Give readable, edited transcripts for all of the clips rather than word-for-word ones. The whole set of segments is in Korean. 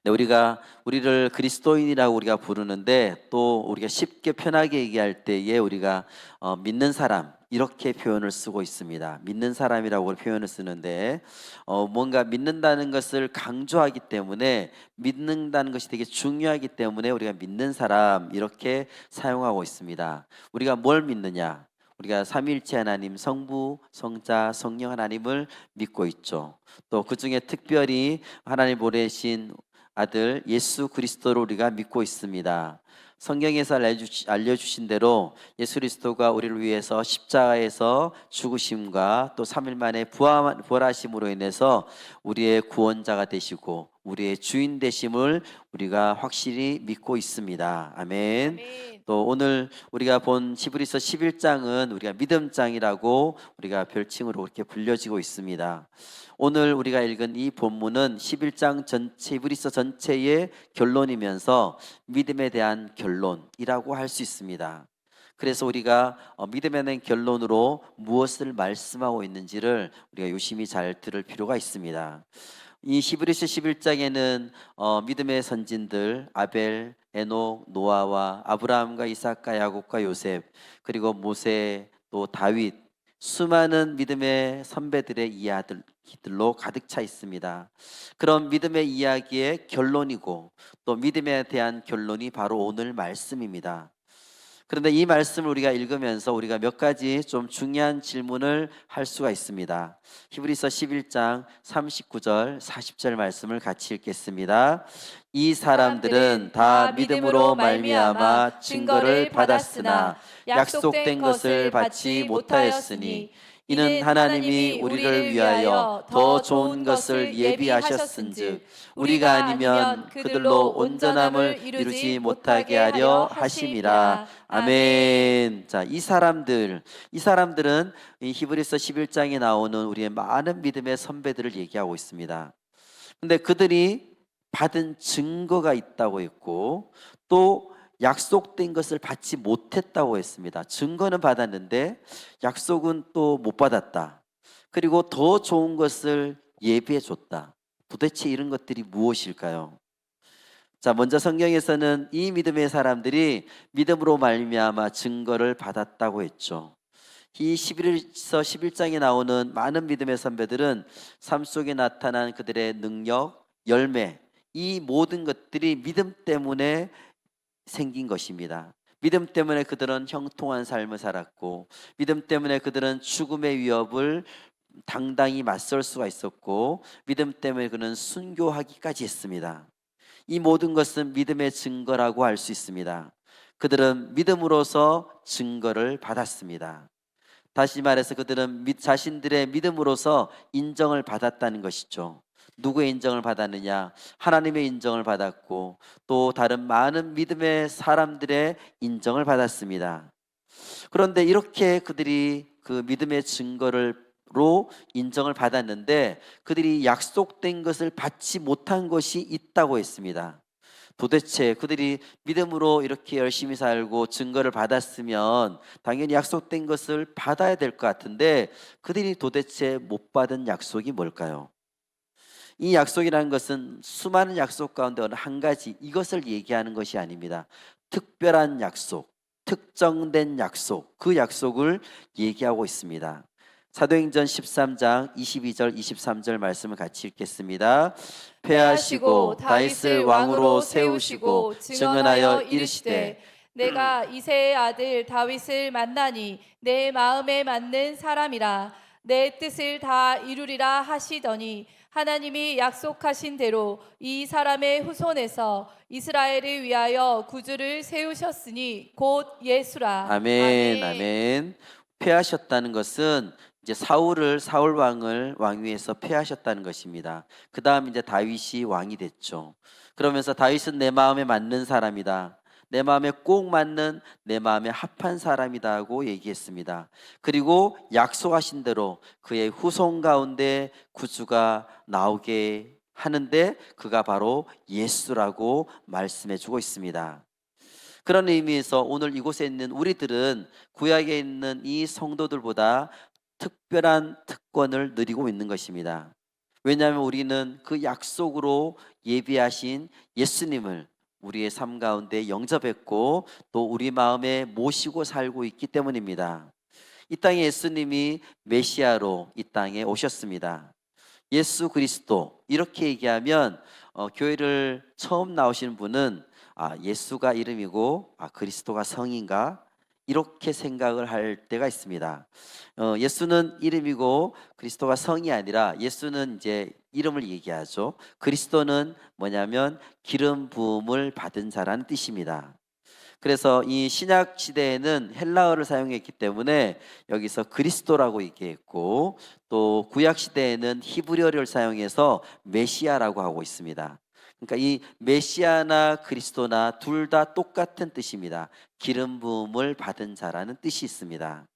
네, 우리를 그리스도인이라고 우리가 부르는데 또 우리가 쉽게 편하게 얘기할 때에 우리가 믿는 사람 이렇게 표현을 쓰고 있습니다. 믿는 사람이라고 표현을 쓰는데 뭔가 믿는다는 것을 강조하기 때문에 믿는다는 것이 되게 중요하기 때문에 우리가 믿는 사람 이렇게 사용하고 있습니다. 우리가 뭘 믿느냐? 우리가 삼위일체 하나님 성부, 성자, 성령 하나님을 믿고 있죠. 또 그중에 특별히 하나님 보내신 아들 예수 그리스도를 우리가 믿고 있습니다. 성경에서 알려주신 대로 예수 그리스도가 우리를 위해서 십자가에서 죽으심과 또 3일 만에 부활하심으로 인해서 우리의 구원자가 되시고 우리의 주인 되심을 우리가 확실히 믿고 있습니다. 아멘. 아멘. 또 오늘 우리가 본 히브리서 11장은 우리가 믿음장이라고 우리가 별칭으로 그렇게 불려지고 있습니다. 오늘 우리가 읽은 이 본문은 11장 전체 히브리서 전체의 결론이면서 믿음에 대한 결론이라고 할 수 있습니다. 그래서 우리가 믿음에 대한 결론으로 무엇을 말씀하고 있는지를 우리가 유심히 잘 들을 필요가 있습니다. 이 히브리서 11장에는 믿음의 선진들 아벨, 에녹, 노아와 아브라함과 이삭과 야곱과 요셉 그리고 모세 또 다윗 수많은 믿음의 선배들의 이야기들로 가득 차 있습니다. 그런 믿음의 이야기의 결론이고 또 믿음에 대한 결론이 바로 오늘 말씀입니다. 그런데 이 말씀을 우리가 읽으면서 우리가 몇 가지 좀 중요한 질문을 할 수가 있습니다. 히브리서 11장 39절 40절 말씀을 같이 읽겠습니다. 이 사람들은 다 믿음으로 말미암아 증거를 받았으나 약속된 것을 받지 못하였으니 이는 하나님이 우리를 위하여 더 좋은 것을 예비하셨은즉 우리가 아니면 그들로 온전함을 이루지 못하게 하려 하심이라. 아멘. 자, 이 사람들은 이 히브리서 11장에 나오는 우리의 많은 믿음의 선배들을 얘기하고 있습니다. 근데 그들이 받은 증거가 있다고 했고 또 약속된 것을 받지 못했다고 했습니다. 증거는 받았는데 약속은 또 못 받았다. 그리고 더 좋은 것을 예비해 줬다. 도대체 이런 것들이 무엇일까요? 자, 먼저 성경에서는 이 믿음의 사람들이 믿음으로 말미암아 증거를 받았다고 했죠. 이 11서 11장에 나오는 많은 믿음의 선배들은 삶 속에 나타난 그들의 능력, 열매, 이 모든 것들이 믿음 때문에 생긴 것입니다. 믿음 때문에 그들은 형통한 삶을 살았고 믿음 때문에 그들은 죽음의 위협을 당당히 맞설 수가 있었고 믿음 때문에 그는 순교하기까지 했습니다. 이 모든 것은 믿음의 증거라고 할 수 있습니다. 그들은 믿음으로서 증거를 받았습니다. 다시 말해서 그들은 자신들의 믿음으로서 인정을 받았다는 것이죠. 누구의 인정을 받았느냐? 하나님의 인정을 받았고 또 다른 많은 믿음의 사람들의 인정을 받았습니다. 그런데 이렇게 그들이 그 믿음의 증거로 인정을 받았는데 그들이 약속된 것을 받지 못한 것이 있다고 했습니다. 도대체 그들이 믿음으로 이렇게 열심히 살고 증거를 받았으면 당연히 약속된 것을 받아야 될 것 같은데 그들이 도대체 못 받은 약속이 뭘까요? 이 약속이라는 것은 수많은 약속 가운데 어느 한 가지 이것을 얘기하는 것이 아닙니다. 특별한 약속, 특정된 약속, 그 약속을 얘기하고 있습니다. 사도행전 13장 22절 23절 말씀을 같이 읽겠습니다. 패하시고 다윗을 왕으로 세우시고 증언하여 이르시되 내가 이새의 아들 다윗을 만나니 내 마음에 맞는 사람이라 내 뜻을 다 이루리라 하시더니 하나님이 약속하신 대로 이 사람의 후손에서 이스라엘을 위하여 구주를 세우셨으니 곧 예수라. 아멘, 아멘. 패하셨다는 것은 이제 사울 왕을 왕위에서 패하셨다는 것입니다. 그 다음 이제 다윗이 왕이 됐죠. 그러면서 다윗은 내 마음에 맞는 사람이다. 내 마음에 꼭 맞는 내 마음에 합한 사람이다고 얘기했습니다. 그리고 약속하신 대로 그의 후손 가운데 구주가 나오게 하는데 그가 바로 예수라고 말씀해 주고 있습니다. 그런 의미에서 오늘 이곳에 있는 우리들은 구약에 있는 이 성도들보다 특별한 특권을 누리고 있는 것입니다. 왜냐하면 우리는 그 약속으로 예비하신 예수님을 우리의 삶 가운데 영접했고 또 우리 마음에 모시고 살고 있기 때문입니다. 이 땅에 예수님이 메시아로 이 땅에 오셨습니다. 예수 그리스도 이렇게 얘기하면 교회를 처음 나오시는 분은 예수가 이름이고 그리스도가 성인가 이렇게 생각을 할 때가 있습니다. 예수는 이름이고 그리스도가 성이 아니라 예수는 이제 이름을 얘기하죠. 그리스도는 뭐냐면 기름 부음을 받은 자라는 뜻입니다. 그래서 이 신약 시대에는 헬라어를 사용했기 때문에 여기서 그리스도라고 얘기했고 또 구약 시대에는 히브리어를 사용해서 메시아라고 하고 있습니다. 그러니까 이 메시아나 그리스도나 둘 다 똑같은 뜻입니다. 기름 부음을 받은 자라는 뜻이 있습니다.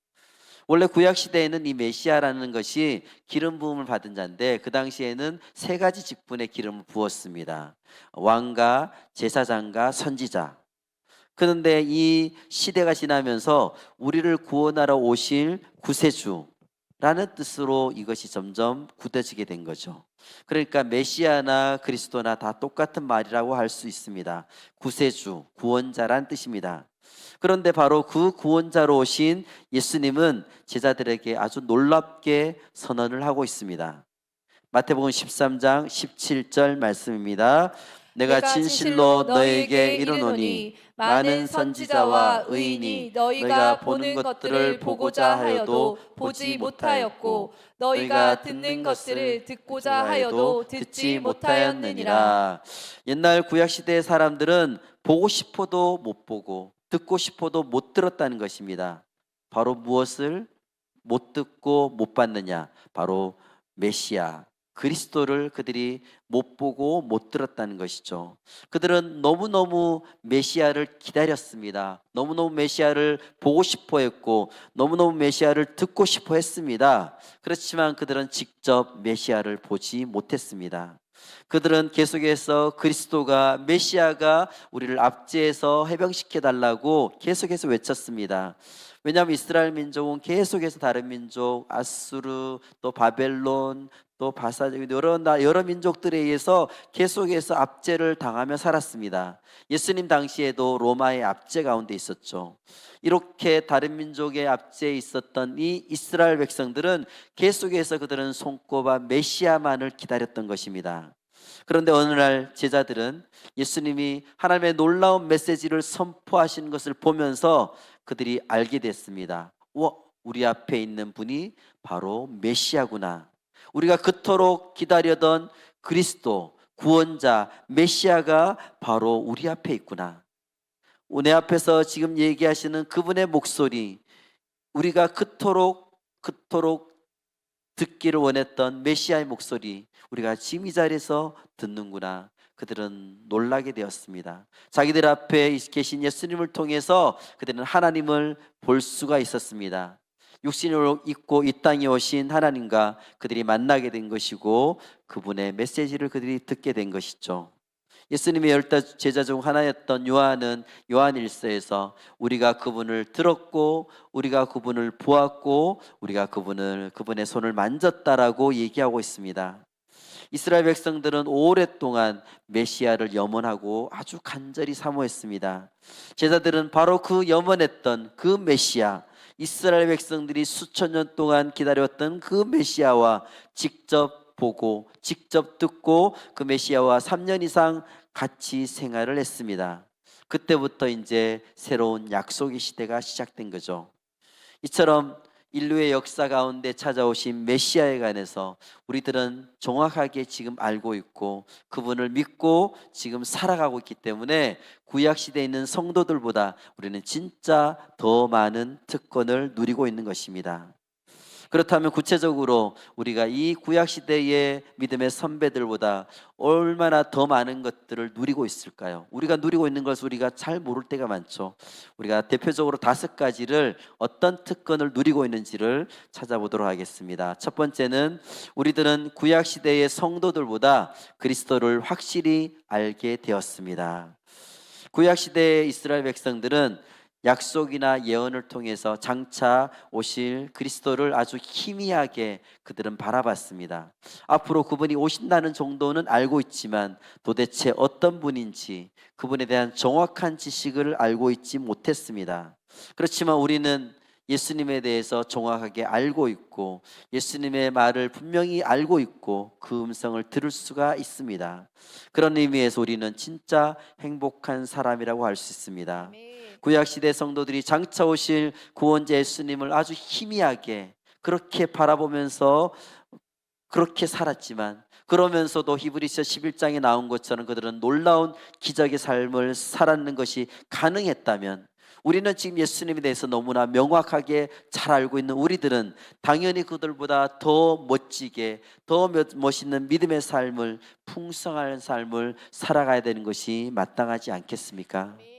원래 구약 시대에는 이 메시아라는 것이 기름 부음을 받은 자인데 그 당시에는 세 가지 직분의 기름을 부었습니다. 왕과 제사장과 선지자. 그런데 이 시대가 지나면서 우리를 구원하러 오실 구세주라는 뜻으로 이것이 점점 굳어지게 된 거죠. 그러니까 메시아나 그리스도나 다 똑같은 말이라고 할 수 있습니다. 구세주, 구원자란 뜻입니다. 그런데 바로 그 구원자로 오신 예수님은 제자들에게 아주 놀랍게 선언을 하고 있습니다. 마태복음 13장 17절 말씀입니다. 내가 진실로 너에게 이르노니 많은 선지자와 의인이 너희가 보는 것들을 보고자 하여도 보지 못하였고 너희가 듣는 것들을 듣고자 하여도 듣지 못하였느니라. 옛날 구약 시대의 사람들은 보고 싶어도 못 보고 듣고 싶어도 못 들었다는 것입니다. 바로 무엇을 못 듣고 못 봤느냐? 바로 메시아 그리스도를 그들이 못 보고 못 들었다는 것이죠. 그들은 너무너무 메시아를 기다렸습니다. 너무너무 메시아를 보고 싶어 했고 너무너무 메시아를 듣고 싶어 했습니다. 그렇지만 그들은 직접 메시아를 보지 못했습니다. 그들은 계속해서 그리스도가 메시아가 우리를 압제해서 해병시켜 달라고 계속해서 외쳤습니다. 왜냐하면 이스라엘 민족은 계속해서 다른 민족 아수르 또 바벨론 또 바사 여러 민족들에 의해서 계속해서 압제를 당하며 살았습니다. 예수님 당시에도 로마의 압제 가운데 있었죠. 이렇게 다른 민족의 압제에 있었던 이 이스라엘 백성들은 계속해서 그들은 손꼽아 메시아만을 기다렸던 것입니다. 그런데 어느 날 제자들은 예수님이 하나님의 놀라운 메시지를 선포하시는 것을 보면서 그들이 알게 됐습니다. 우리 앞에 있는 분이 바로 메시아구나. 우리가 그토록 기다려던 그리스도, 구원자, 메시아가 바로 우리 앞에 있구나. 내 앞에서 지금 얘기하시는 그분의 목소리, 우리가 그토록 듣기를 원했던 메시아의 목소리, 우리가 지금 이 자리에서 듣는구나. 그들은 놀라게 되었습니다. 자기들 앞에 계신 예수님을 통해서 그들은 하나님을 볼 수가 있었습니다. 육신을 입고 이 땅에 오신 하나님과 그들이 만나게 된 것이고 그분의 메시지를 그들이 듣게 된 것이죠. 예수님의 12 제자 중 하나였던 요한은 요한일서에서 우리가 그분을 들었고 우리가 그분을 보았고 우리가 그분의 손을 만졌다라고 얘기하고 있습니다. 이스라엘 백성들은 오랫동안 메시아를 염원하고 아주 간절히 사모했습니다. 제자들은 바로 그 염원했던 그 메시아, 이스라엘 백성들이 수천 년 동안 기다렸던 그 메시아와 직접 보고 직접 듣고 그 메시아와 3년 이상 같이 생활을 했습니다. 그때부터 이제 새로운 약속의 시대가 시작된 거죠. 이처럼 인류의 역사 가운데 찾아오신 메시아에 관해서 우리들은 정확하게 지금 알고 있고 그분을 믿고 지금 살아가고 있기 때문에 구약시대에 있는 성도들보다 우리는 진짜 더 많은 특권을 누리고 있는 것입니다. 그렇다면 구체적으로 우리가 이 구약시대의 믿음의 선배들보다 얼마나 더 많은 것들을 누리고 있을까요? 우리가 누리고 있는 것을 우리가 잘 모를 때가 많죠. 우리가 대표적으로 5가지를 어떤 특권을 누리고 있는지를 찾아보도록 하겠습니다. 첫 번째는 우리들은 구약시대의 성도들보다 그리스도를 확실히 알게 되었습니다. 구약시대의 이스라엘 백성들은 약속이나 예언을 통해서 장차 오실 그리스도를 아주 희미하게 그들은 바라봤습니다. 앞으로 그분이 오신다는 정도는 알고 있지만 도대체 어떤 분인지 그분에 대한 정확한 지식을 알고 있지 못했습니다. 그렇지만 우리는 예수님에 대해서 정확하게 알고 있고 예수님의 말을 분명히 알고 있고 그 음성을 들을 수가 있습니다. 그런 의미에서 우리는 진짜 행복한 사람이라고 할 수 있습니다. 아멘. 구약시대 성도들이 장차 오실 구원자 예수님을 아주 희미하게 그렇게 바라보면서 그렇게 살았지만 그러면서도 히브리서 11장에 나온 것처럼 그들은 놀라운 기적의 삶을 살았는 것이 가능했다면 우리는 지금 예수님에 대해서 너무나 명확하게 잘 알고 있는 우리들은 당연히 그들보다 더 멋지게 더 멋있는 믿음의 삶을 풍성한 삶을 살아가야 되는 것이 마땅하지 않겠습니까? 아멘.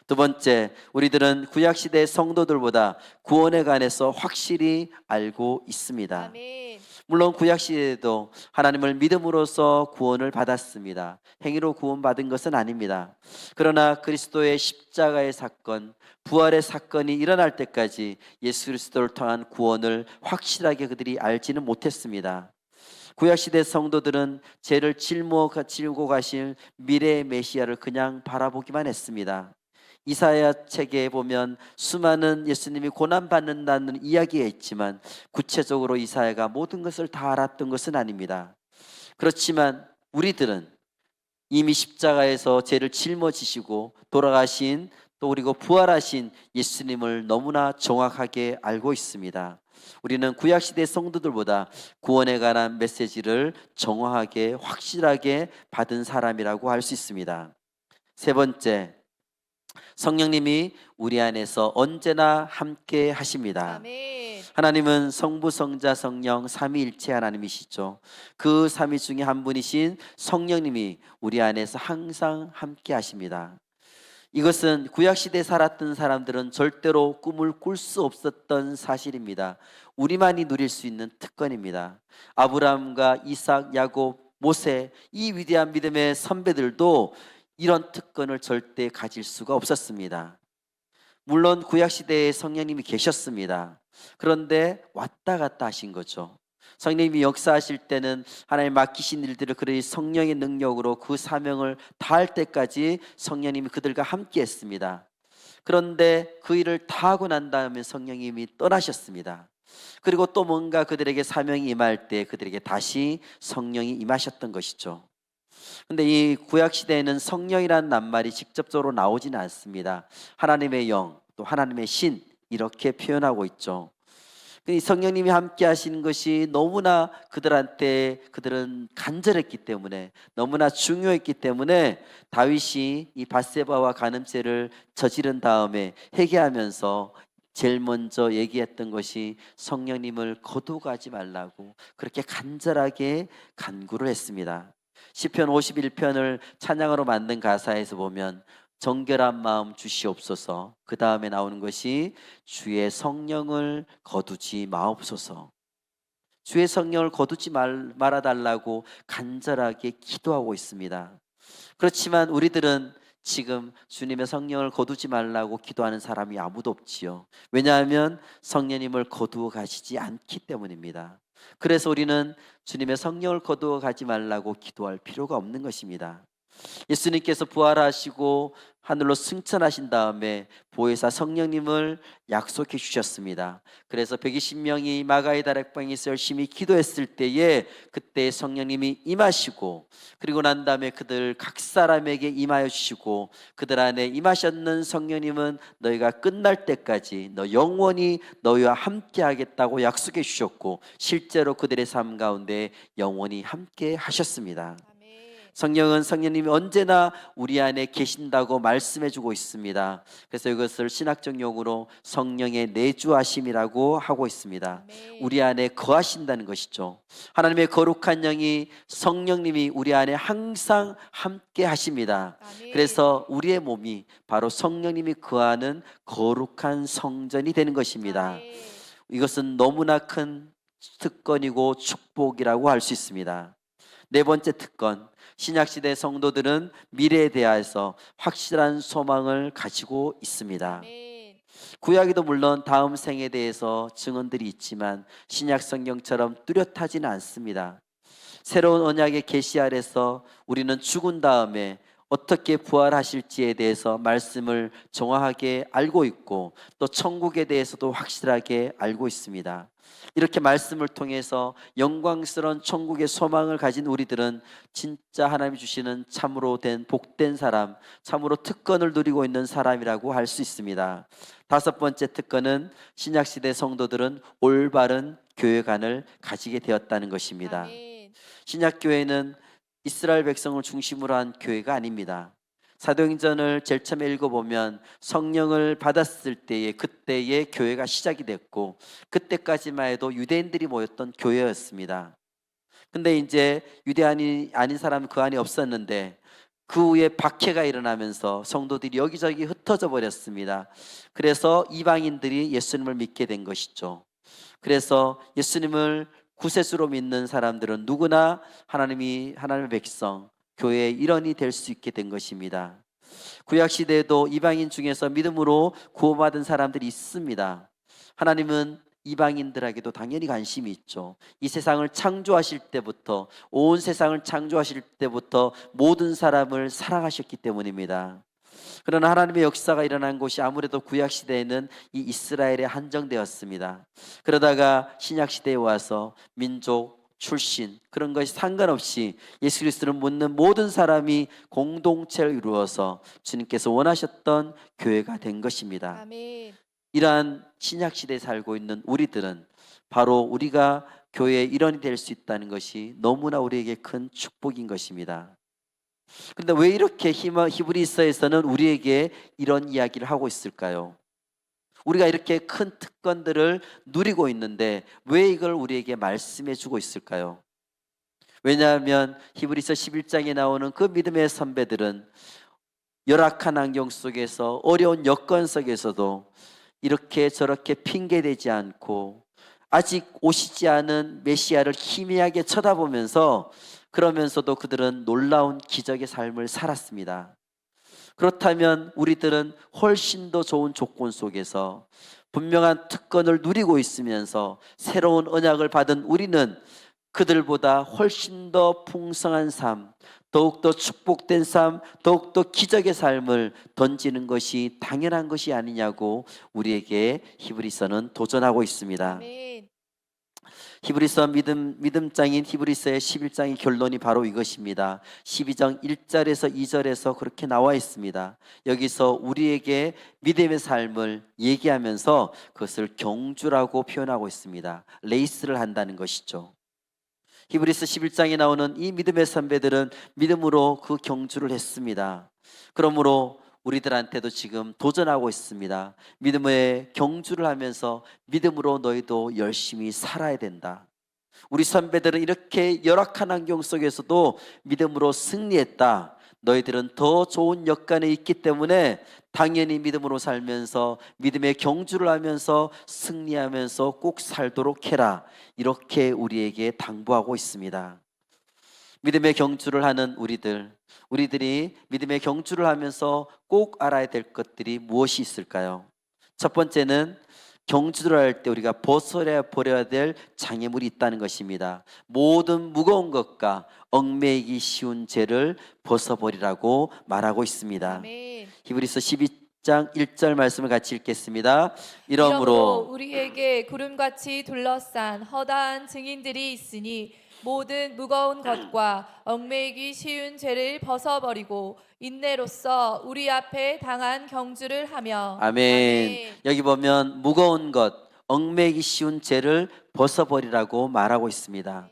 두 번째, 우리들은 구약시대 성도들보다 구원에 관해서 확실히 알고 있습니다. 아멘. 물론 구약시대에도 하나님을 믿음으로써 구원을 받았습니다. 행위로 구원받은 것은 아닙니다. 그러나 그리스도의 십자가의 사건, 부활의 사건이 일어날 때까지 예수 그리스도를 통한 구원을 확실하게 그들이 알지는 못했습니다. 구약시대 성도들은 죄를 짊고 가실 미래의 메시아를 그냥 바라보기만 했습니다. 이사야 책에 보면 수많은 예수님이 고난받는다는 이야기가 있지만 구체적으로 이사야가 모든 것을 다 알았던 것은 아닙니다. 그렇지만 우리들은 이미 십자가에서 죄를 짊어지시고 돌아가신 또 그리고 부활하신 예수님을 너무나 정확하게 알고 있습니다. 우리는 구약시대 성도들보다 구원에 관한 메시지를 정확하게 확실하게 받은 사람이라고 할 수 있습니다. 세 번째, 성령님이 우리 안에서 언제나 함께 하십니다. 아멘. 하나님은 성부, 성자, 성령 삼위일체 하나님이시죠. 그 삼위 중에 한 분이신 성령님이 우리 안에서 항상 함께 하십니다. 이것은 구약시대에 살았던 사람들은 절대로 꿈을 꿀 수 없었던 사실입니다. 우리만이 누릴 수 있는 특권입니다. 아브라함과 이삭, 야곱, 모세 이 위대한 믿음의 선배들도 이런 특권을 절대 가질 수가 없었습니다. 물론 구약시대에 성령님이 계셨습니다. 그런데 왔다 갔다 하신 거죠. 성령님이 역사하실 때는 하나님 맡기신 일들을 그들이 성령의 능력으로 그 사명을 다할 때까지 성령님이 그들과 함께 했습니다. 그런데 그 일을 다 하고 난 다음에 성령님이 떠나셨습니다. 그리고 또 뭔가 그들에게 사명이 임할 때 그들에게 다시 성령이 임하셨던 것이죠. 근데 이 구약 시대에는 성령이라는 낱말이 직접적으로 나오지는 않습니다. 하나님의 영, 또 하나님의 신 이렇게 표현하고 있죠. 이 성령님이 함께 하시는 것이 너무나 그들은 간절했기 때문에 너무나 중요했기 때문에 다윗이 이 밧세바와 간음죄를 저지른 다음에 회개하면서 제일 먼저 얘기했던 것이 성령님을 거두가지 말라고 그렇게 간절하게 간구를 했습니다. 시편 51편을 찬양으로 만든 가사에서 보면 정결한 마음 주시옵소서, 그 다음에 나오는 것이 주의 성령을 거두지 마옵소서. 주의 성령을 거두지 말아달라고 간절하게 기도하고 있습니다. 그렇지만 우리들은 지금 주님의 성령을 거두지 말라고 기도하는 사람이 아무도 없지요. 왜냐하면 성령님을 거두어 가시지 않기 때문입니다. 그래서 우리는 주님의 성령을 거두어 가지 말라고 기도할 필요가 없는 것입니다. 예수님께서 부활하시고 하늘로 승천하신 다음에 보혜사 성령님을 약속해 주셨습니다. 그래서 120명이 마가의 다락방에서 열심히 기도했을 때에 그때 성령님이 임하시고 그리고 난 다음에 그들 각 사람에게 임하여 주시고 그들 안에 임하셨는 성령님은 너희가 끝날 때까지 너 영원히 너희와 함께 하겠다고 약속해 주셨고 실제로 그들의 삶 가운데 영원히 함께 하셨습니다. 성령은 성령님이 언제나 우리 안에 계신다고 말씀해주고 있습니다. 그래서 이것을 신학적 용어로 성령의 내주하심이라고 하고 있습니다. 우리 안에 거하신다는 것이죠. 하나님의 거룩한 영이 성령님이 우리 안에 항상 함께 하십니다. 그래서 우리의 몸이 바로 성령님이 거하는 거룩한 성전이 되는 것입니다. 이것은 너무나 큰 특권이고 축복이라고 할 수 있습니다. 네 번째 특권, 신약시대 성도들은 미래에 대하여서 확실한 소망을 가지고 있습니다. 구약에도 물론 다음 생에 대해서 증언들이 있지만 신약 성경처럼 뚜렷하지는 않습니다. 새로운 언약의 계시 아래서 우리는 죽은 다음에 어떻게 부활하실지에 대해서 말씀을 정확하게 알고 있고 또 천국에 대해서도 확실하게 알고 있습니다. 이렇게 말씀을 통해서 영광스러운 천국의 소망을 가진 우리들은 진짜 하나님이 주시는 참으로 된 복된 사람, 참으로 특권을 누리고 있는 사람이라고 할 수 있습니다. 다섯 번째 특권은 신약시대 성도들은 올바른 교회관을 가지게 되었다는 것입니다. 아멘. 신약교회는 이스라엘 백성을 중심으로 한 교회가 아닙니다. 사도행전을 제일 처음에 읽어보면 성령을 받았을 때에 그때의 교회가 시작이 됐고 그때까지만 해도 유대인들이 모였던 교회였습니다. 근데 이제 유대인이 아닌 사람은 그 안에 없었는데 그 후에 박해가 일어나면서 성도들이 여기저기 흩어져 버렸습니다. 그래서 이방인들이 예수님을 믿게 된 것이죠. 그래서 예수님을 구세주로 믿는 사람들은 누구나 하나님의 백성, 교회의 일원이 될 수 있게 된 것입니다. 구약 시대에도 이방인 중에서 믿음으로 구원받은 사람들이 있습니다. 하나님은 이방인들에게도 당연히 관심이 있죠. 이 세상을 창조하실 때부터, 온 세상을 창조하실 때부터 모든 사람을 사랑하셨기 때문입니다. 그러나 하나님의 역사가 일어난 곳이 아무래도 구약 시대에는 이 이스라엘에 한정되었습니다. 그러다가 신약 시대에 와서 민족, 출신 그런 것이 상관없이 예수 그리스도를 묻는 모든 사람이 공동체를 이루어서 주님께서 원하셨던 교회가 된 것입니다. 아멘. 이러한 신약 시대에 살고 있는 우리들은 바로 우리가 교회의 일원이 될 수 있다는 것이 너무나 우리에게 큰 축복인 것입니다. 근데 왜 이렇게 히브리서에서는 우리에게 이런 이야기를 하고 있을까요? 우리가 이렇게 큰 특권들을 누리고 있는데 왜 이걸 우리에게 말씀해 주고 있을까요? 왜냐하면 히브리서 11장에 나오는 그 믿음의 선배들은 열악한 환경 속에서 어려운 여건 속에서도 이렇게 저렇게 핑계대지 않고 아직 오시지 않은 메시아를 희미하게 쳐다보면서 그러면서도 그들은 놀라운 기적의 삶을 살았습니다. 그렇다면 우리들은 훨씬 더 좋은 조건 속에서 분명한 특권을 누리고 있으면서 새로운 언약을 받은 우리는 그들보다 훨씬 더 풍성한 삶, 더욱더 축복된 삶, 더욱더 기적의 삶을 던지는 것이 당연한 것이 아니냐고 우리에게 히브리서는 도전하고 있습니다. 아멘. 히브리서 믿음장인 히브리서의 11장의 결론이 바로 이것입니다. 12장 1절에서 2절에서 그렇게 나와 있습니다. 여기서 우리에게 믿음의 삶을 얘기하면서 그것을 경주라고 표현하고 있습니다. 레이스를 한다는 것이죠. 히브리서 11장에 나오는 이 믿음의 선배들은 믿음으로 그 경주를 했습니다. 그러므로 우리들한테도 지금 도전하고 있습니다. 믿음의 경주를 하면서 믿음으로 너희도 열심히 살아야 된다. 우리 선배들은 이렇게 열악한 환경 속에서도 믿음으로 승리했다. 너희들은 더 좋은 여건에 있기 때문에 당연히 믿음으로 살면서 믿음의 경주를 하면서 승리하면서 꼭 살도록 해라. 이렇게 우리에게 당부하고 있습니다. 믿음의 경주를 하는 우리들이 믿음의 경주를 하면서 꼭 알아야 될 것들이 무엇이 있을까요? 첫 번째는 경주를 할 때 우리가 버려야 될 장애물이 있다는 것입니다. 모든 무거운 것과 얽매이기 쉬운 죄를 벗어버리라고 말하고 있습니다. 아멘. 히브리서 12장 1절 말씀을 같이 읽겠습니다. 이러므로 이러므로 우리에게 구름같이 둘러싼 허다한 증인들이 있으니 모든 무거운 것과 얽매이기 쉬운 죄를 벗어버리고 인내로써 우리 앞에 당한 경주를 하며 아멘. 여기 보면 무거운 것, 얽매이기 쉬운 죄를 벗어버리라고 말하고 있습니다.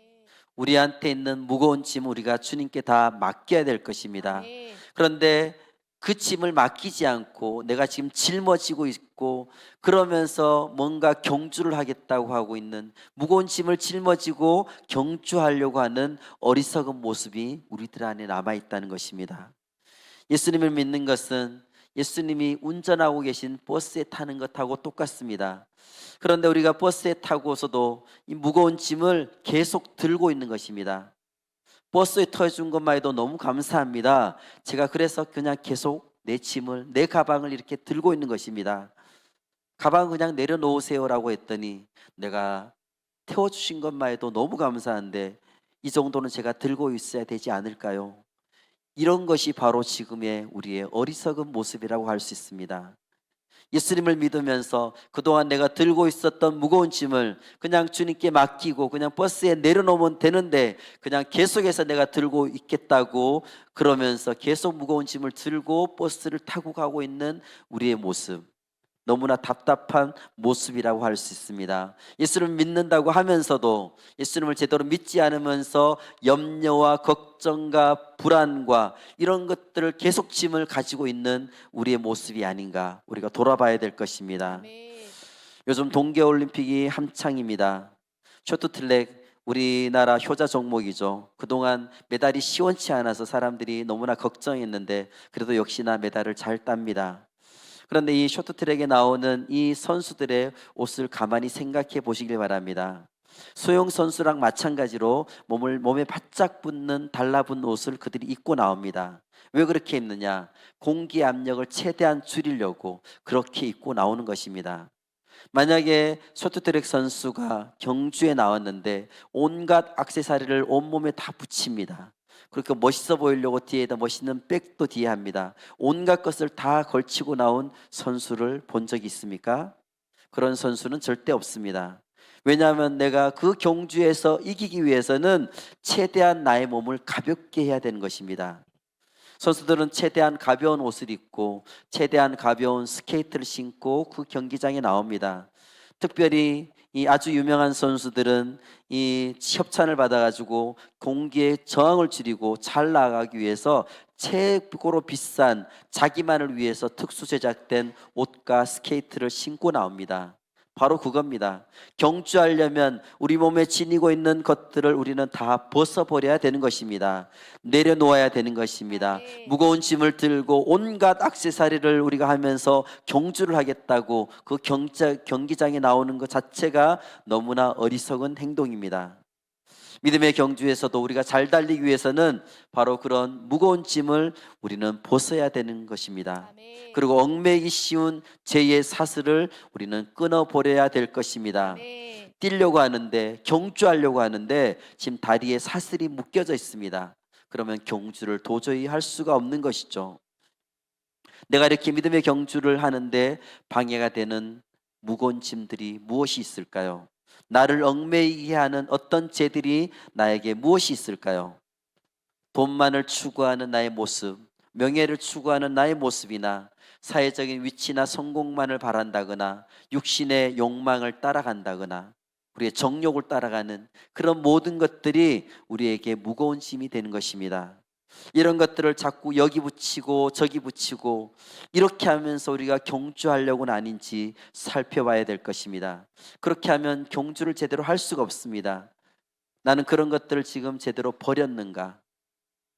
우리한테 있는 무거운 짐 우리가 주님께 다 맡겨야 될 것입니다. 아멘. 그런데 그 짐을 맡기지 않고 내가 지금 짊어지고 있고 그러면서 뭔가 경주를 하겠다고 하고 있는 무거운 짐을 짊어지고 경주하려고 하는 어리석은 모습이 우리들 안에 남아 있다는 것입니다. 예수님을 믿는 것은 예수님이 운전하고 계신 버스에 타는 것하고 똑같습니다. 그런데 우리가 버스에 타고서도 이 무거운 짐을 계속 들고 있는 것입니다. 버스에 터준 것만 해도 너무 감사합니다. 제가 그래서 그냥 계속 내 짐을, 내 가방을 이렇게 들고 있는 것입니다. 가방 그냥 내려놓으세요라고 했더니 내가 태워주신 것만 해도 너무 감사한데 이 정도는 제가 들고 있어야 되지 않을까요? 이런 것이 바로 지금의 우리의 어리석은 모습이라고 할 수 있습니다. 예수님을 믿으면서 그동안 내가 들고 있었던 무거운 짐을 그냥 주님께 맡기고 그냥 버스에 내려놓으면 되는데 그냥 계속해서 내가 들고 있겠다고 그러면서 계속 무거운 짐을 들고 버스를 타고 가고 있는 우리의 모습, 너무나 답답한 모습이라고 할 수 있습니다. 예수님을 믿는다고 하면서도 예수님을 제대로 믿지 않으면서 염려와 걱정과 불안과 이런 것들을 계속 짐을 가지고 있는 우리의 모습이 아닌가, 우리가 돌아봐야 될 것입니다. 아멘. 요즘 동계올림픽이 한창입니다. 쇼트트랙 우리나라 효자 종목이죠. 그동안 메달이 시원치 않아서 사람들이 너무나 걱정했는데 그래도 역시나 메달을 잘 땁니다. 그런데 이 쇼트트랙에 나오는 이 선수들의 옷을 가만히 생각해 보시길 바랍니다. 수영 선수랑 마찬가지로 몸에 바짝 붙는 달라붙는 옷을 그들이 입고 나옵니다. 왜 그렇게 입느냐? 공기 압력을 최대한 줄이려고 그렇게 입고 나오는 것입니다. 만약에 쇼트트랙 선수가 경주에 나왔는데 온갖 액세서리를 온몸에 다 붙입니다. 그렇게 멋있어 보이려고 뒤에다 멋있는 백도 뒤에 합니다. 온갖 것을 다 걸치고 나온 선수를 본 적이 있습니까? 그런 선수는 절대 없습니다. 왜냐하면 내가 그 경주에서 이기기 위해서는 최대한 나의 몸을 가볍게 해야 되는 것입니다. 선수들은 최대한 가벼운 옷을 입고 최대한 가벼운 스케이트를 신고 그 경기장에 나옵니다. 특별히 이 아주 유명한 선수들은 이 협찬을 받아가지고 공기의 저항을 줄이고 잘 나가기 위해서 최고로 비싼 자기만을 위해서 특수 제작된 옷과 스케이트를 신고 나옵니다. 바로 그겁니다. 경주하려면 우리 몸에 지니고 있는 것들을 우리는 다 벗어버려야 되는 것입니다. 내려놓아야 되는 것입니다. 무거운 짐을 들고 온갖 액세서리를 우리가 하면서 경주를 하겠다고 그 경기장에 나오는 것 자체가 너무나 어리석은 행동입니다. 믿음의 경주에서도 우리가 잘 달리기 위해서는 바로 그런 무거운 짐을 우리는 벗어야 되는 것입니다. 아멘. 그리고 얽매이기 쉬운 죄의 사슬을 우리는 끊어버려야 될 것입니다. 아멘. 뛰려고 하는데, 경주하려고 하는데 지금 다리에 사슬이 묶여져 있습니다. 그러면 경주를 도저히 할 수가 없는 것이죠. 내가 이렇게 믿음의 경주를 하는데 방해가 되는 무거운 짐들이 무엇이 있을까요? 나를 얽매이게 하는 어떤 죄들이 나에게 무엇이 있을까요? 돈만을 추구하는 나의 모습, 명예를 추구하는 나의 모습이나 사회적인 위치나 성공만을 바란다거나 육신의 욕망을 따라간다거나 우리의 정욕을 따라가는 그런 모든 것들이 우리에게 무거운 짐이 되는 것입니다. 이런 것들을 자꾸 여기 붙이고 저기 붙이고 이렇게 하면서 우리가 경주하려고는 아닌지 살펴봐야 될 것입니다. 그렇게 하면 경주를 제대로 할 수가 없습니다. 나는 그런 것들을 지금 제대로 버렸는가?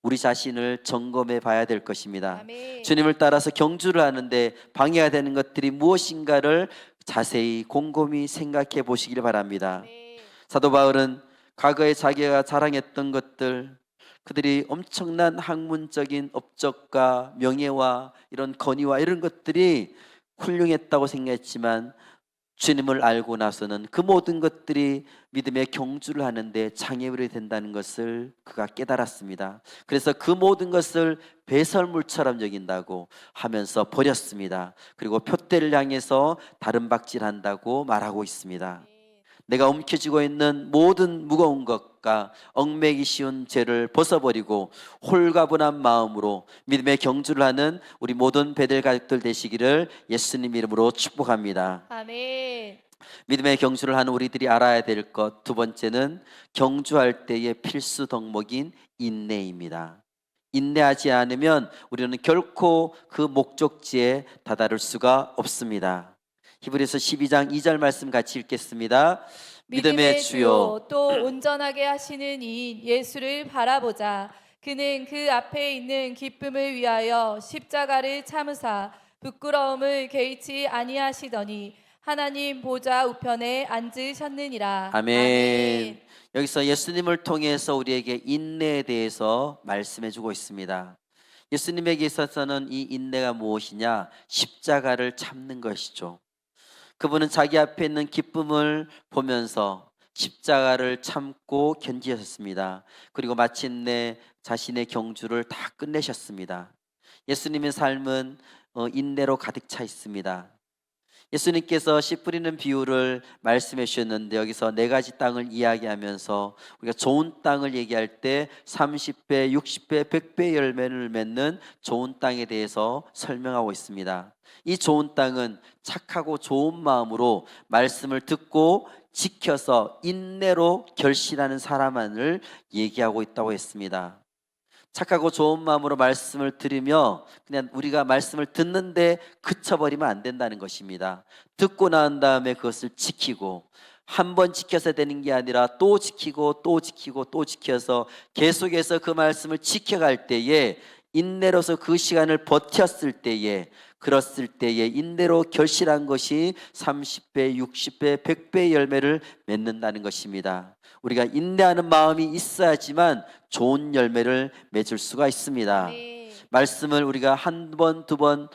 우리 자신을 점검해 봐야 될 것입니다. 아멘. 주님을 따라서 경주를 하는데 방해가 되는 것들이 무엇인가를 자세히 곰곰이 생각해 보시길 바랍니다. 아멘. 사도 바울은 과거에 자기가 자랑했던 것들, 그들이 엄청난 학문적인 업적과 명예와 이런 권위와 이런 것들이 훌륭했다고 생각했지만 주님을 알고 나서는 그 모든 것들이 믿음의 경주를 하는데 장애물이 된다는 것을 그가 깨달았습니다. 그래서 그 모든 것을 배설물처럼 여긴다고 하면서 버렸습니다. 그리고 표대를 향해서 다른 박질한다고 말하고 있습니다. 내가 움켜쥐고 있는 모든 무거운 것과 얽매기 쉬운 죄를 벗어버리고 홀가분한 마음으로 믿음의 경주를 하는 우리 모든 베델 가족들 되시기를 예수님 이름으로 축복합니다. 아멘. 믿음의 경주를 하는 우리들이 알아야 될 것 두 번째는 경주할 때의 필수 덕목인 인내입니다. 인내하지 않으면 우리는 결코 그 목적지에 다다를 수가 없습니다. 히브리서 12장 2절 말씀 같이 읽겠습니다. 믿음의 주요 또 온전하게 하시는 이인 예수를 바라보자. 그는 그 앞에 있는 기쁨을 위하여 십자가를 참으사 부끄러움을 개의치 아니하시더니 하나님 보좌 우편에 앉으셨느니라. 아멘. 여기서 예수님을 통해서 우리에게 인내에 대해서 말씀해 주고 있습니다. 예수님에게 있어서는 이 인내가 무엇이냐? 십자가를 참는 것이죠. 그분은 자기 앞에 있는 기쁨을 보면서 십자가를 참고 견디셨습니다. 그리고 마침내 자신의 경주를 다 끝내셨습니다. 예수님의 삶은 인내로 가득 차 있습니다. 예수님께서 씨 뿌리는 비유를 말씀해 주셨는데 여기서 네 가지 땅을 이야기하면서 우리가 좋은 땅을 얘기할 때 30배, 60배, 100배 열매를 맺는 좋은 땅에 대해서 설명하고 있습니다. 이 좋은 땅은 착하고 좋은 마음으로 말씀을 듣고 지켜서 인내로 결실하는 사람만을 얘기하고 있다고 했습니다. 착하고 좋은 마음으로 말씀을 들으며 그냥 우리가 말씀을 듣는데 그쳐버리면 안 된다는 것입니다. 듣고 난 다음에 그것을 지키고 한 번 지켜서 되는 게 아니라 또 지키고 또 지키고 또 지켜서 계속해서 그 말씀을 지켜갈 때에 인내로서 그 시간을 버텼을 때에 그랬을 때에 인내로 결실한 것이 30배, 60배, 100배의 열매를 맺는다는 것입니다. 우리가 인내하는 마음이 있어야지만 좋은 열매를 맺을 수가 있습니다. 네. 말씀을 우리가 한 번, 두 번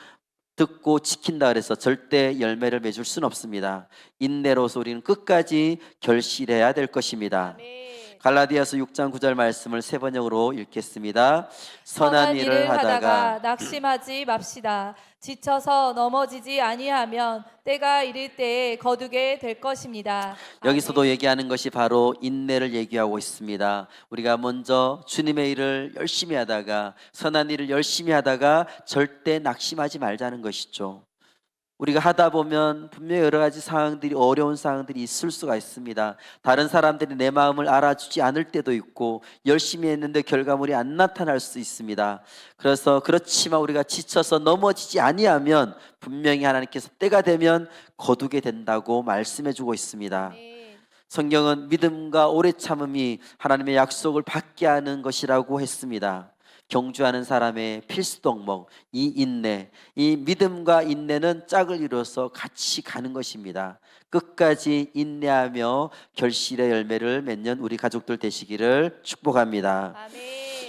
듣고 지킨다 그래서 절대 열매를 맺을 수는 없습니다. 인내로서 우리는 끝까지 결실해야 될 것입니다. 아멘. 갈라디아서 6장 9절 말씀을 세 번역으로 읽겠습니다. 선한 일을 하다가 낙심하지 맙시다. 지쳐서 넘어지지 아니하면 때가 이를 때에 거두게 될 것입니다. 여기서도 아멘. 얘기하는 것이 바로 인내를 얘기하고 있습니다. 우리가 먼저 주님의 일을 열심히 하다가 선한 일을 열심히 하다가 절대 낙심하지 말자는 것이죠. 우리가 하다 보면 분명히 여러 가지 상황들이 어려운 상황들이 있을 수가 있습니다. 다른 사람들이 내 마음을 알아주지 않을 때도 있고 열심히 했는데 결과물이 안 나타날 수 있습니다. 그래서 그렇지만 우리가 지쳐서 넘어지지 아니하면 분명히 하나님께서 때가 되면 거두게 된다고 말씀해 주고 있습니다. 아멘. 성경은 믿음과 오래 참음이 하나님의 약속을 받게 하는 것이라고 했습니다. 경주하는 사람의 필수 덕목, 이 인내, 이 믿음과 인내는 짝을 이루어서 같이 가는 것입니다. 끝까지 인내하며 결실의 열매를 맺는 우리 가족들 되시기를 축복합니다. 아멘.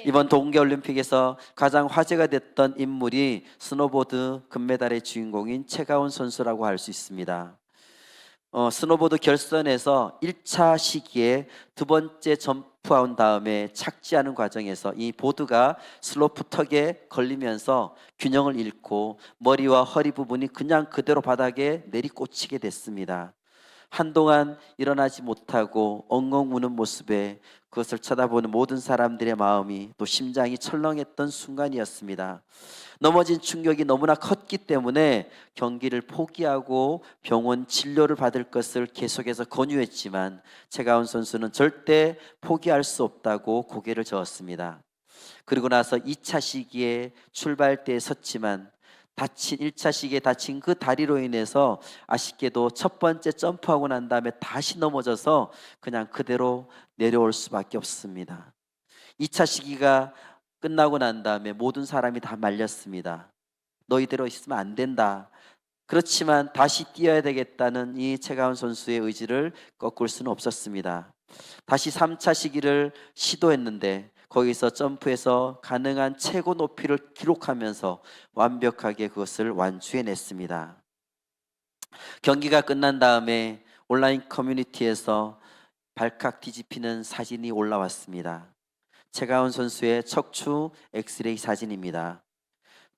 이번 동계올림픽에서 가장 화제가 됐던 인물이 스노보드 금메달의 주인공인 최가운 선수라고 할 수 있습니다. 스노보드 결선에서 1차 시기에 두 번째 점프한 다음에 착지하는 과정에서 이 보드가 슬로프 턱에 걸리면서 균형을 잃고 머리와 허리 부분이 그냥 그대로 바닥에 내리꽂히게 됐습니다. 한동안 일어나지 못하고 엉엉 우는 모습에 그것을 쳐다보는 모든 사람들의 마음이 또 심장이 철렁했던 순간이었습니다. 넘어진 충격이 너무나 컸기 때문에 경기를 포기하고 병원 진료를 받을 것을 계속해서 권유했지만 최가운 선수는 절대 포기할 수 없다고 고개를 저었습니다. 그리고 나서 2차 시기에 출발대에 섰지만 1차 시기에 다친 그 다리로 인해서 아쉽게도 첫 번째 점프하고 난 다음에 다시 넘어져서 그냥 그대로 내려올 수밖에 없습니다. 2차 시기가 끝나고 난 다음에 모든 사람이 다 말렸습니다. 너 이대로 있으면 안 된다. 그렇지만 다시 뛰어야 되겠다는 이 최가운 선수의 의지를 꺾을 수는 없었습니다. 다시 3차 시기를 시도했는데 거기서 점프해서 가능한 최고 높이를 기록하면서 완벽하게 그것을 완주해냈습니다. 경기가 끝난 다음에 온라인 커뮤니티에서 발칵 뒤집히는 사진이 올라왔습니다. 최가운 선수의 척추 엑스레이 사진입니다.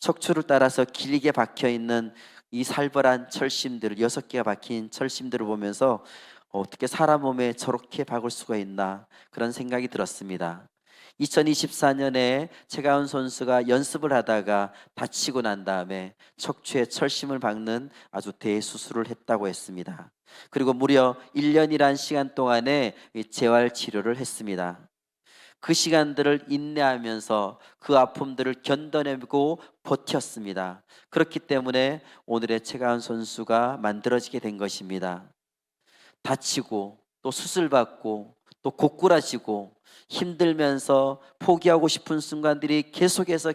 척추를 따라서 길게 박혀있는 이 살벌한 철심들, 6개가 박힌 철심들을 보면서 어떻게 사람 몸에 저렇게 박을 수가 있나 그런 생각이 들었습니다. 2024년에 최가운 선수가 연습을 하다가 다치고 난 다음에 척추에 철심을 박는 아주 대수술을 했다고 했습니다. 그리고 무려 1년이란 시간 동안에 재활 치료를 했습니다. 그 시간들을 인내하면서 그 아픔들을 견뎌내고 버텼습니다. 그렇기 때문에 오늘의 최가운 선수가 만들어지게 된 것입니다. 다치고 또 수술받고 또 고꾸라지고 힘들면서 포기하고 싶은 순간들이 계속해서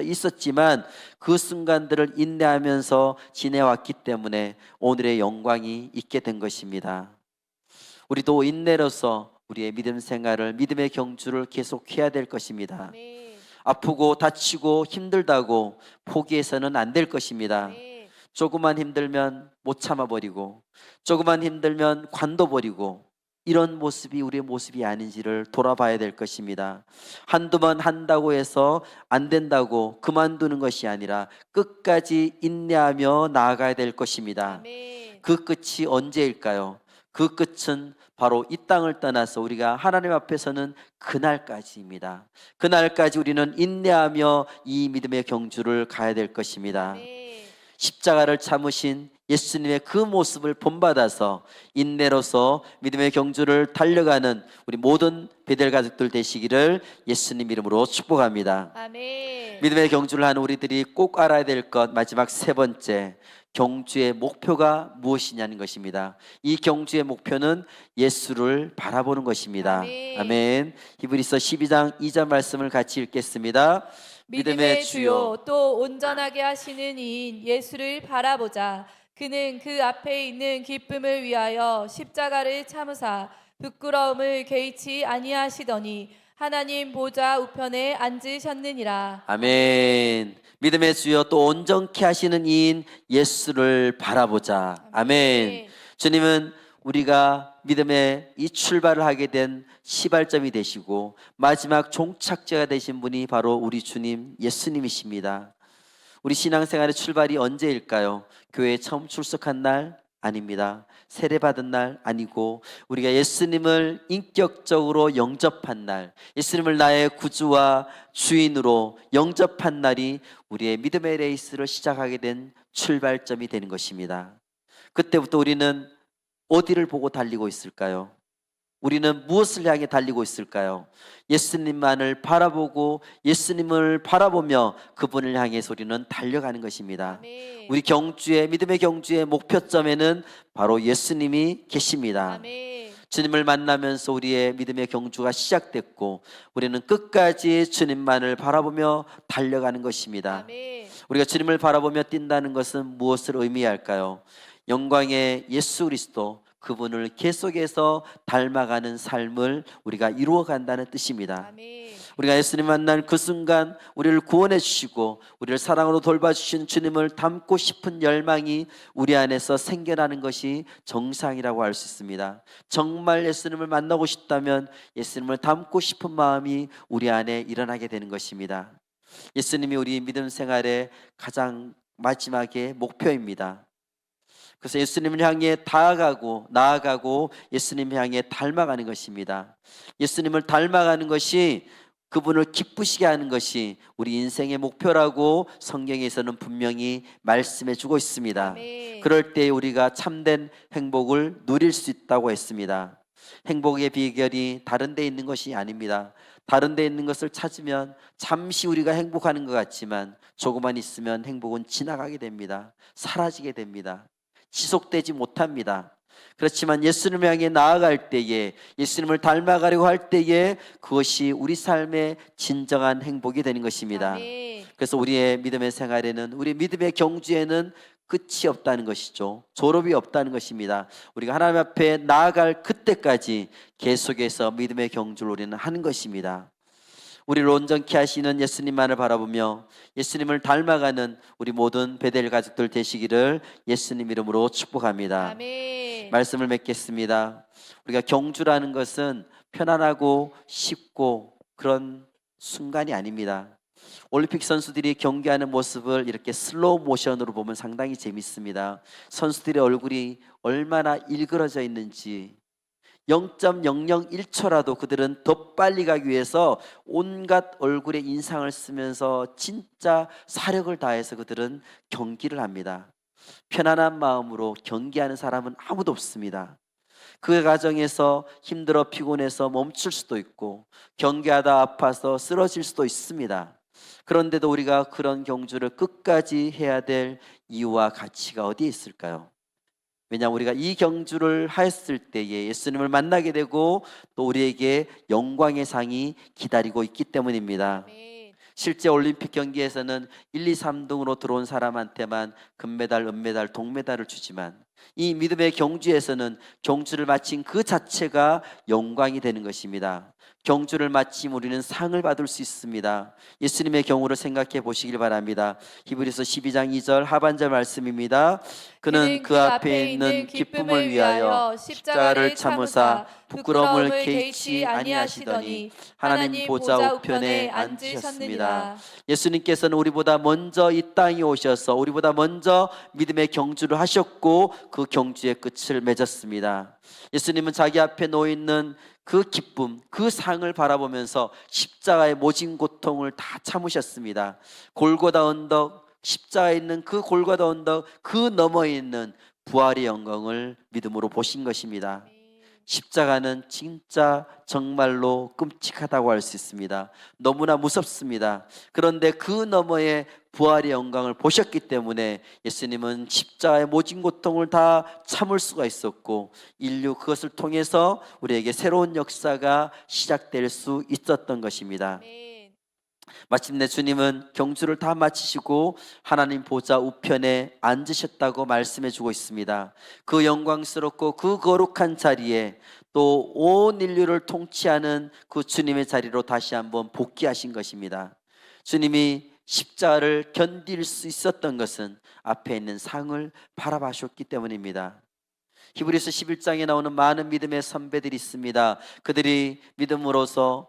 있었지만 그 순간들을 인내하면서 지내왔기 때문에 오늘의 영광이 있게 된 것입니다. 우리도 인내로서 우리의 믿음 생활을, 믿음의 경주를 계속해야 될 것입니다. 아멘. 아프고 다치고 힘들다고 포기해서는 안 될 것입니다. 아멘. 조금만 힘들면 못 참아버리고 조금만 힘들면 관둬버리고 이런 모습이 우리의 모습이 아닌지를 돌아봐야 될 것입니다. 한두 번 한다고 해서 안 된다고 그만두는 것이 아니라 끝까지 인내하며 나아가야 될 것입니다. 아멘. 그 끝이 언제일까요? 그 끝은 바로 이 땅을 떠나서 우리가 하나님 앞에서는 그날까지입니다. 그날까지 우리는 인내하며 이 믿음의 경주를 가야 될 것입니다. 아멘. 십자가를 참으신 예수님의 그 모습을 본받아서 인내로서 믿음의 경주를 달려가는 우리 모든 베델 가족들 되시기를 예수님 이름으로 축복합니다. 아멘. 믿음의 경주를 하는 우리들이 꼭 알아야 될 것, 마지막 세 번째, 경주의 목표가 무엇이냐는 것입니다. 이 경주의 목표는 예수를 바라보는 것입니다. 아멘. 아멘. 히브리서 12장 2절 말씀을 같이 읽겠습니다. 믿음의 주요 또 온전하게 하시는 이인 예수를 바라보자. 그는 그 앞에 있는 기쁨을 위하여 십자가를 참으사 부끄러움을 개의치 아니하시더니 하나님 보좌 우편에 앉으셨느니라. 아멘. 믿음의 주여 또 온전케 하시는 이인 예수를 바라보자. 아멘. 주님은 우리가 믿음의 이 출발을 하게 된 시발점이 되시고 마지막 종착지가 되신 분이 바로 우리 주님 예수님이십니다. 우리 신앙생활의 출발이 언제일까요? 교회에 처음 출석한 날? 아닙니다. 세례받은 날 아니고 우리가 예수님을 인격적으로 영접한 날, 예수님을 나의 구주와 주인으로 영접한 날이 우리의 믿음의 레이스를 시작하게 된 출발점이 되는 것입니다. 그때부터 우리는 어디를 보고 달리고 있을까요? 우리는 무엇을 향해 달리고 있을까요? 예수님만을 바라보고 예수님을 바라보며 그분을 향해서 우리는 달려가는 것입니다. 아멘. 우리 경주의 믿음의 경주의 목표점에는 바로 예수님이 계십니다. 아멘. 주님을 만나면서 우리의 믿음의 경주가 시작됐고 우리는 끝까지 주님만을 바라보며 달려가는 것입니다. 아멘. 우리가 주님을 바라보며 뛴다는 것은 무엇을 의미할까요? 영광의 예수 그리스도 그분을 계속해서 닮아가는 삶을 우리가 이루어간다는 뜻입니다. 아멘. 우리가 예수님 만난 그 순간 우리를 구원해 주시고 우리를 사랑으로 돌봐주신 주님을 닮고 싶은 열망이 우리 안에서 생겨나는 것이 정상이라고 할 수 있습니다. 정말 예수님을 만나고 싶다면 예수님을 닮고 싶은 마음이 우리 안에 일어나게 되는 것입니다. 예수님이 우리 믿음 생활의 가장 마지막의 목표입니다. 그래서 예수님을 향해 나아가고 예수님 향해 닮아가는 것입니다. 예수님을 닮아가는 것이 그분을 기쁘시게 하는 것이 우리 인생의 목표라고 성경에서는 분명히 말씀해 주고 있습니다. 아멘. 그럴 때 우리가 참된 행복을 누릴 수 있다고 했습니다. 행복의 비결이 다른 데 있는 것이 아닙니다. 다른 데 있는 것을 찾으면 잠시 우리가 행복하는 것 같지만 조금만 있으면 행복은 지나가게 됩니다. 사라지게 됩니다. 지속되지 못합니다. 그렇지만 예수님을 향해 나아갈 때에 예수님을 닮아가려고 할 때에 그것이 우리 삶의 진정한 행복이 되는 것입니다. 아멘. 그래서 우리의 믿음의 생활에는 우리 믿음의 경주에는 끝이 없다는 것이죠. 졸업이 없다는 것입니다. 우리가 하나님 앞에 나아갈 그때까지 계속해서 믿음의 경주를 우리는 하는 것입니다. 우리를 온전케 하시는 예수님만을 바라보며 예수님을 닮아가는 우리 모든 베델 가족들 되시기를 예수님 이름으로 축복합니다. 아멘. 말씀을 맺겠습니다. 우리가 경주라는 것은 편안하고 쉽고 그런 순간이 아닙니다. 올림픽 선수들이 경기하는 모습을 이렇게 슬로우 모션으로 보면 상당히 재밌습니다. 선수들의 얼굴이 얼마나 일그러져 있는지 0.001초라도 그들은 더 빨리 가기 위해서 온갖 얼굴에 인상을 쓰면서 진짜 사력을 다해서 그들은 경기를 합니다. 편안한 마음으로 경기하는 사람은 아무도 없습니다. 그 과정에서 힘들어 피곤해서 멈출 수도 있고 경기하다 아파서 쓰러질 수도 있습니다. 그런데도 우리가 그런 경주를 끝까지 해야 될 이유와 가치가 어디에 있을까요? 왜냐하면 우리가 이 경주를 하였을 때에 예수님을 만나게 되고 또 우리에게 영광의 상이 기다리고 있기 때문입니다. 아멘. 실제 올림픽 경기에서는 1, 2, 3등으로 들어온 사람한테만 금메달, 은메달, 동메달을 주지만 이 믿음의 경주에서는 경주를 마친 그 자체가 영광이 되는 것입니다. 경주를 마치면 우리는 상을 받을 수 있습니다. 예수님의 경우를 생각해 보시길 바랍니다. 히브리서 12장 2절 하반절 말씀입니다. 그는 그 앞에 있는 기쁨을 위하여 십자가를 참으사 부끄러움을 개의치 아니하시더니 하나님 보좌 우편에 앉으셨습니다. 예수님께서는 우리보다 먼저 이 땅에 오셔서 우리보다 먼저 믿음의 경주를 하셨고 그 경주의 끝을 맺었습니다. 예수님은 자기 앞에 놓여 있는 그 기쁨, 그 상을 바라보면서 십자가의 모진 고통을 다 참으셨습니다. 골고다 언덕, 십자가에 있는 그 골고다 언덕 그 너머에 있는 부활의 영광을 믿음으로 보신 것입니다. 십자가는 진짜 정말로 끔찍하다고 할 수 있습니다. 너무나 무섭습니다. 그런데 그 너머에 부활의 영광을 보셨기 때문에 예수님은 십자가의 모진 고통을 다 참을 수가 있었고 인류 그것을 통해서 우리에게 새로운 역사가 시작될 수 있었던 것입니다. 마침내 주님은 경주를 다 마치시고 하나님 보좌 우편에 앉으셨다고 말씀해 주고 있습니다. 그 영광스럽고 그 거룩한 자리에 또 온 인류를 통치하는 그 주님의 자리로 다시 한번 복귀하신 것입니다. 주님이 십자가를 견딜 수 있었던 것은 앞에 있는 상을 바라보셨기 때문입니다. 히브리서 11장에 나오는 많은 믿음의 선배들이 있습니다. 그들이 믿음으로서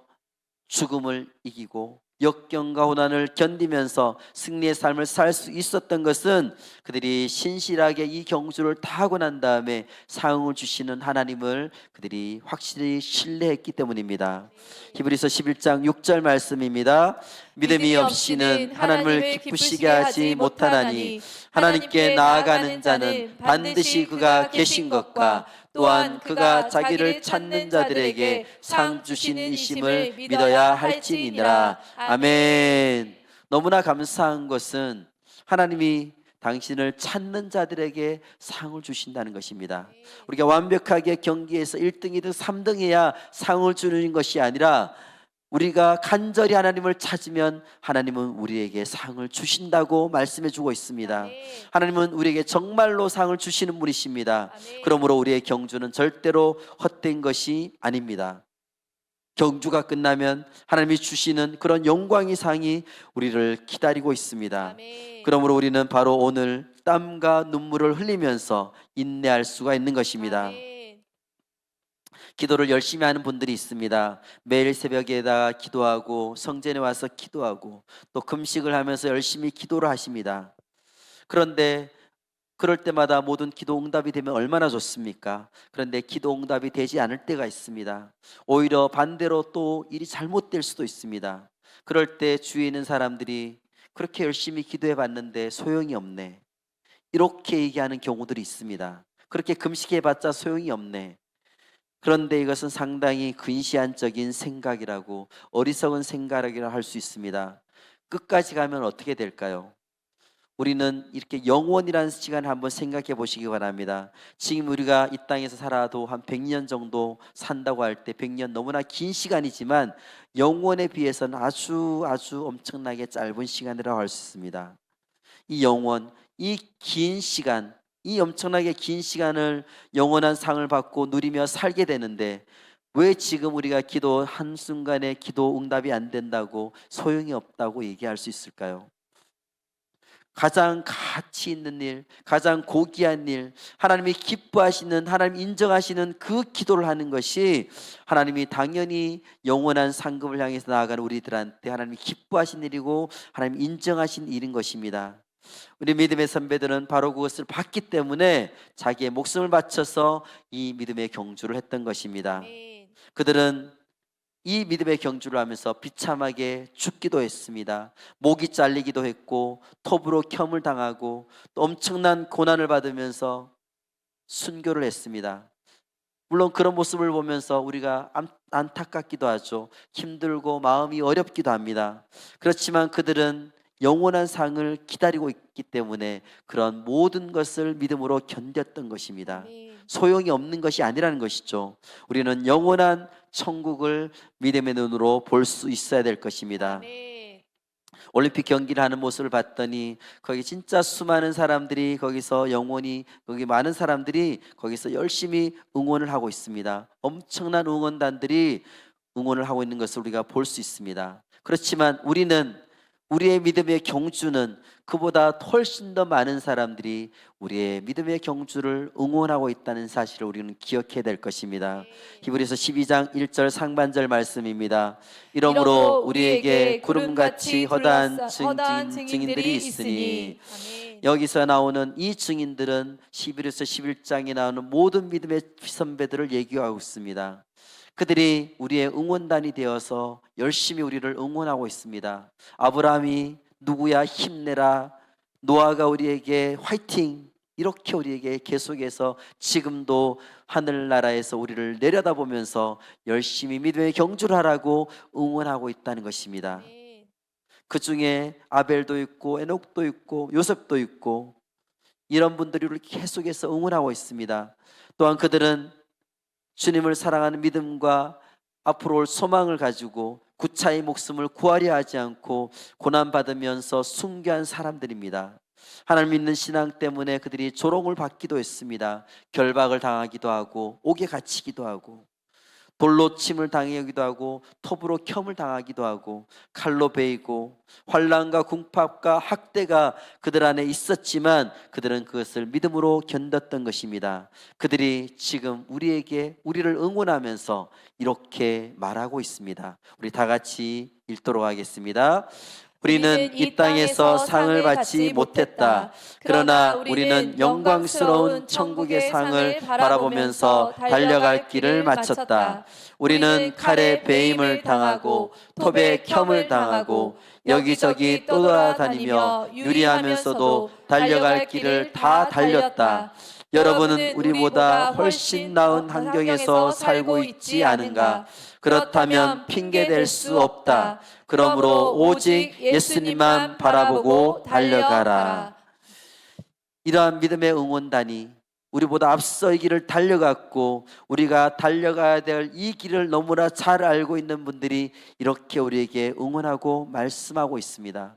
죽음을 이기고 역경과 고난을 견디면서 승리의 삶을 살 수 있었던 것은 그들이 신실하게 이 경주를 다 하고 난 다음에 상을 주시는 하나님을 그들이 확실히 신뢰했기 때문입니다. 히브리서 11장 6절 말씀입니다. 믿음이 없이는 하나님을 기쁘시게 하지 못하나니 하나님께 나아가는 자는 반드시 그가 계신 것과 또한 그가 자기를 찾는 자들에게 상 주시는 이심을 믿어야 할지니라. 아멘. 너무나 감사한 것은 하나님이 당신을 찾는 자들에게 상을 주신다는 것입니다. 우리가 완벽하게 경기에서 1등이든 3등해야 상을 주는 것이 아니라 우리가 간절히 하나님을 찾으면 하나님은 우리에게 상을 주신다고 말씀해 주고 있습니다. 하나님은 우리에게 정말로 상을 주시는 분이십니다. 그러므로 우리의 경주는 절대로 헛된 것이 아닙니다. 경주가 끝나면 하나님이 주시는 그런 영광의 상이 우리를 기다리고 있습니다. 그러므로 우리는 바로 오늘 땀과 눈물을 흘리면서 인내할 수가 있는 것입니다. 기도를 열심히 하는 분들이 있습니다. 매일 새벽에다가 기도하고 성전에 와서 기도하고 또 금식을 하면서 열심히 기도를 하십니다. 그런데 그럴 때마다 모든 기도 응답이 되면 얼마나 좋습니까? 그런데 기도 응답이 되지 않을 때가 있습니다. 오히려 반대로 또 일이 잘못될 수도 있습니다. 그럴 때 주위에 있는 사람들이 그렇게 열심히 기도해 봤는데 소용이 없네, 이렇게 얘기하는 경우들이 있습니다. 그렇게 금식해 봤자 소용이 없네. 그런데 이것은 상당히 근시안적인 생각이라고, 어리석은 생각이라고 할 수 있습니다. 끝까지 가면 어떻게 될까요? 우리는 이렇게 영원이라는 시간을 한번 생각해 보시기 바랍니다. 지금 우리가 이 땅에서 살아도 한 100년 정도 산다고 할 때 100년 너무나 긴 시간이지만 영원에 비해서는 아주 엄청나게 짧은 시간이라고 할 수 있습니다. 이 영원, 이 긴 시간, 이 엄청나게 긴 시간을 영원한 상을 받고 누리며 살게 되는데 왜 지금 우리가 기도 한순간에 기도 응답이 안 된다고, 소용이 없다고 얘기할 수 있을까요? 가장 가치 있는 일, 가장 고귀한 일, 하나님이 기뻐하시는, 하나님 인정하시는 그 기도를 하는 것이 하나님이 당연히 영원한 상급을 향해서 나아가는 우리들한테 하나님이 기뻐하신 일이고 하나님 인정하신 일인 것입니다. 우리 믿음의 선배들은 바로 그것을 봤기 때문에 자기의 목숨을 바쳐서 이 믿음의 경주를 했던 것입니다. 그들은 이 믿음의 경주를 하면서 비참하게 죽기도 했습니다. 목이 잘리기도 했고 톱으로 켬을 당하고 또 엄청난 고난을 받으면서 순교를 했습니다. 물론 그런 모습을 보면서 우리가 안타깝기도 하죠. 힘들고 마음이 어렵기도 합니다. 그렇지만 그들은 영원한 상을 기다리고 있기 때문에 그런 모든 것을 믿음으로 견뎠던 것입니다. 소용이 없는 것이 아니라는 것이죠. 우리는 영원한 천국을 믿음의 눈으로 볼 수 있어야 될 것입니다. 올림픽 경기를 하는 모습을 봤더니 거기 진짜 수많은 사람들이 거기서 영원히 거기 많은 사람들이 거기서 열심히 응원을 하고 있습니다. 엄청난 응원단들이 응원을 하고 있는 것을 우리가 볼 수 있습니다. 그렇지만 우리의 믿음의 경주는 그보다 훨씬 더 많은 사람들이 우리의 믿음의 경주를 응원하고 있다는 사실을 우리는 기억해야 될 것입니다. 히브리서 12장 1절 상반절 말씀입니다. 이러므로 우리에게 구름같이 허다한 증인들이 있으니, 아멘. 여기서 나오는 이 증인들은 히브리서 11장에 나오는 모든 믿음의 선배들을 얘기하고 있습니다. 그들이 우리의 응원단이 되어서 열심히 우리를 응원하고 있습니다. 아브라함이 누구야 힘내라, 노아가 우리에게 화이팅, 이렇게 우리에게 계속해서 지금도 하늘나라에서 우리를 내려다보면서 열심히 믿음의 경주를 하라고 응원하고 있다는 것입니다. 아멘. 그 중에 아벨도 있고 에녹도 있고 요셉도 있고 이런 분들이 우리를 계속해서 응원하고 있습니다. 또한 그들은 주님을 사랑하는 믿음과 앞으로 올 소망을 가지고 구차히 목숨을 구하려 하지 않고 고난받으면서 순교한 사람들입니다. 하나님 믿는 신앙 때문에 그들이 조롱을 받기도 했습니다. 결박을 당하기도 하고 옥에 갇히기도 하고 돌로 침을 당하기도 하고 톱으로 켬을 당하기도 하고 칼로 베이고 환난과 궁핍과 학대가 그들 안에 있었지만 그들은 그것을 믿음으로 견뎠던 것입니다. 그들이 지금 우리를 응원하면서 이렇게 말하고 있습니다. 우리 다 같이 읽도록 하겠습니다. 우리는 이 땅에서 상을 받지 못했다. 그러나 우리는 영광스러운 천국의 상을 바라보면서 달려갈 길을 마쳤다. 우리는 칼에 베임을 당하고 톱에 켬을 당하고 여기저기 떠돌아다니며 유리하면서도 달려갈 길을 다 달렸다. 여러분은 우리보다 훨씬 나은 환경에서 살고 있지 않은가? 그렇다면 핑계댈 수 없다. 그러므로 오직 예수님만 바라보고 달려가라. 이러한 믿음의 응원단이 우리보다 앞서 이 길을 달려갔고 우리가 달려가야 될 이 길을 너무나 잘 알고 있는 분들이 이렇게 우리에게 응원하고 말씀하고 있습니다.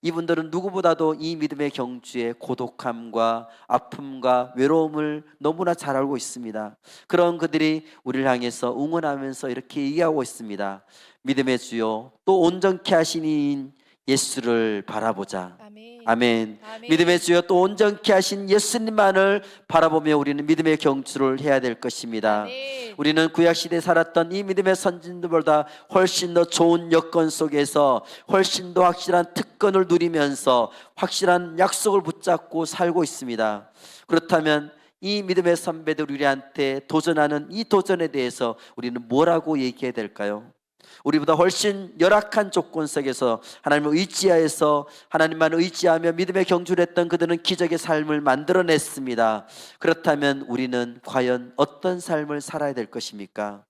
이분들은 누구보다도 이 믿음의 경주의 고독함과 아픔과 외로움을 너무나 잘 알고 있습니다. 그런 그들이 우리를 향해서 응원하면서 이렇게 얘기하고 있습니다. 믿음의 주요 또 온전케 하신 이인 예수를 바라보자. 아멘. 아멘. 아멘. 믿음의 주여 또 온전케 하신 예수님만을 바라보며 우리는 믿음의 경주를 해야 될 것입니다. 아멘. 우리는 구약시대에 살았던 이 믿음의 선진들보다 훨씬 더 좋은 여건 속에서 훨씬 더 확실한 특권을 누리면서 확실한 약속을 붙잡고 살고 있습니다. 그렇다면 이 믿음의 선배들 우리한테 도전하는 이 도전에 대해서 우리는 뭐라고 얘기해야 될까요? 우리보다 훨씬 열악한 조건 속에서 하나님을 의지하여서 하나님만 의지하며 믿음의 경주를 했던 그들은 기적의 삶을 만들어냈습니다. 그렇다면 우리는 과연 어떤 삶을 살아야 될 것입니까?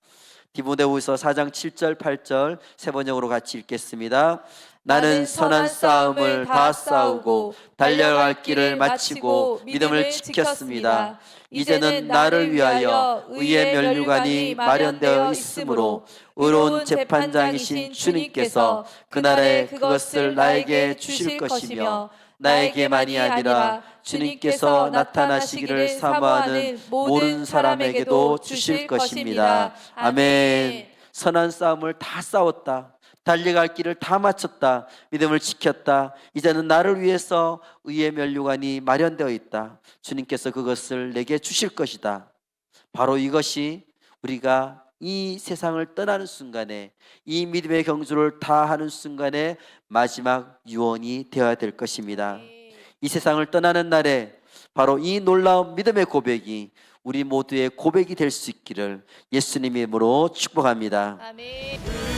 디모데후서 4장 7절 8절 세 번역으로 같이 읽겠습니다. 나는 선한 싸움을 다 싸우고 달려갈 길을 마치고 믿음을 지켰습니다. 이제는 나를 위하여 의의 면류관이 마련되어 있으므로 의로운 재판장이신 주님께서 그날에 그것을 나에게 주실 것이며 나에게만이 아니라 주님께서 나타나시기를 사모하는 모든 사람에게도 주실 것입니다. 아멘. 선한 싸움을 다 싸웠다. 달려갈 길을 다 마쳤다. 믿음을 지켰다. 이제는 나를 위해서 의의 면류관이 마련되어 있다. 주님께서 그것을 내게 주실 것이다. 바로 이것이 우리가 이 세상을 떠나는 순간에 이 믿음의 경주를 다 하는 순간에 마지막 유언이 되어야 될 것입니다. 이 세상을 떠나는 날에 바로 이 놀라운 믿음의 고백이 우리 모두의 고백이 될 수 있기를 예수님의 이름으로 축복합니다. 아멘.